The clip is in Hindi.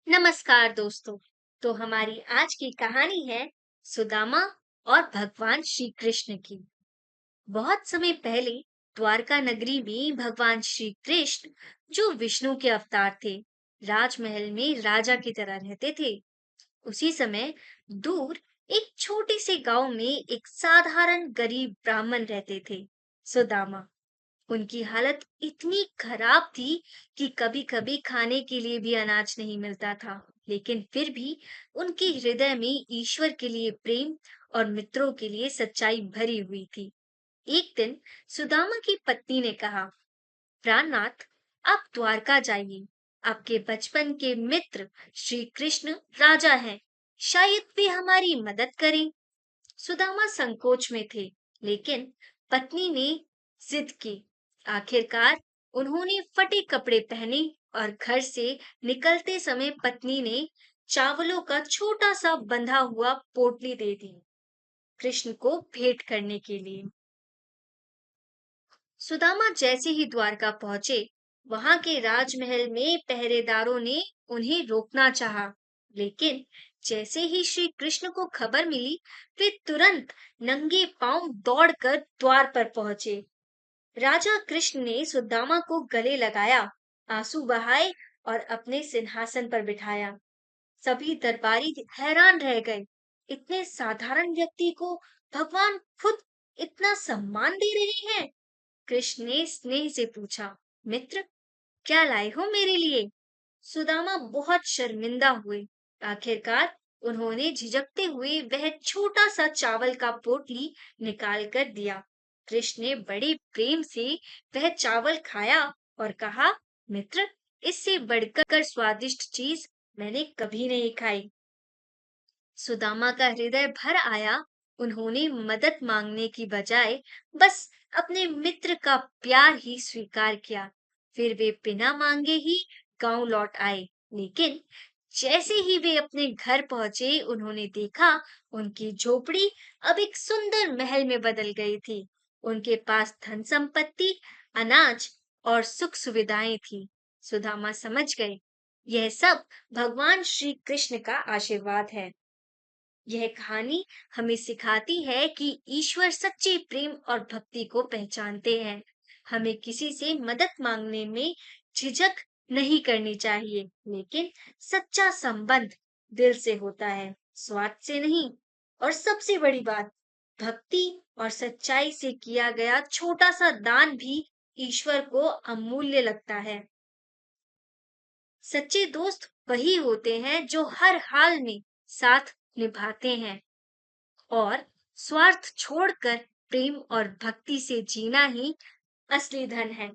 नमस्कार दोस्तों। तो हमारी आज की कहानी है सुदामा और भगवान श्री कृष्ण की। बहुत समय पहले द्वारका नगरी में भगवान श्री कृष्ण, जो विष्णु के अवतार थे, राजमहल में राजा की तरह रहते थे। उसी समय दूर एक छोटे से गांव में एक साधारण गरीब ब्राह्मण रहते थे, सुदामा। उनकी हालत इतनी खराब थी कि कभी-कभी खाने के लिए भी अनाज नहीं मिलता था, लेकिन फिर भी उनके हृदय में ईश्वर के लिए प्रेम और मित्रों के लिए सच्चाई भरी हुई थी। एक दिन सुदामा की पत्नी ने कहा, प्राणनाथ, आप द्वारका जाइए। आपके बचपन के मित्र श्री कृष्ण राजा हैं। शायद वे हमारी मदद करें। सुदामा संकोच में थे, लेकिन पत्नी ने जिद की। आखिरकार उन्होंने फटे कपड़े पहने और घर से निकलते समय पत्नी ने चावलों का छोटा सा बंधा हुआ पोटली दे दी, कृष्ण को भेंट करने के लिए। सुदामा जैसे ही द्वारका पहुंचे, वहां के राजमहल में पहरेदारों ने उन्हें रोकना चाहा, लेकिन जैसे ही श्री कृष्ण को खबर मिली, वे तुरंत नंगे पांव दौड़कर द्वार पर पहुंचे। राजा कृष्ण ने सुदामा को गले लगाया, आंसू बहाए और अपने सिंहासन पर बिठाया। सभी दरबारी हैरान रह गए। इतने साधारण व्यक्ति को भगवान खुद इतना सम्मान दे रहे हैं। कृष्ण ने स्नेह से पूछा, मित्र, क्या लाए हो मेरे लिए? सुदामा बहुत शर्मिंदा हुए। आखिरकार उन्होंने झिझकते हुए वह छोटा सा चावल का पोटली निकाल कर दिया। कृष्ण ने बड़े प्रेम से वह चावल खाया और कहा, मित्र, इससे बढ़कर स्वादिष्ट चीज मैंने कभी नहीं खाई। सुदामा का हृदय भर आया। उन्होंने मदद मांगने की बजाय बस अपने मित्र का प्यार ही स्वीकार किया। फिर वे बिना मांगे ही गांव लौट आए। लेकिन जैसे ही वे अपने घर पहुंचे, उन्होंने देखा उनकी झोपड़ी अब एक सुंदर महल में बदल गई थी। उनके पास धन संपत्ति, अनाज और सुख सुविधाएं थी। सुदामा समझ गए, यह सब भगवान श्री कृष्ण का आशीर्वाद है। यह कहानी हमें सिखाती है कि ईश्वर सच्चे प्रेम और भक्ति को पहचानते हैं। हमें किसी से मदद मांगने में झिझक नहीं करनी चाहिए, लेकिन सच्चा संबंध दिल से होता है, स्वार्थ से नहीं। और सबसे बड़ी बात, भक्ति और सच्चाई से किया गया छोटा सा दान भी ईश्वर को अमूल्य लगता है। सच्चे दोस्त वही होते हैं जो हर हाल में साथ निभाते हैं, और स्वार्थ छोड़कर प्रेम और भक्ति से जीना ही असली धन है।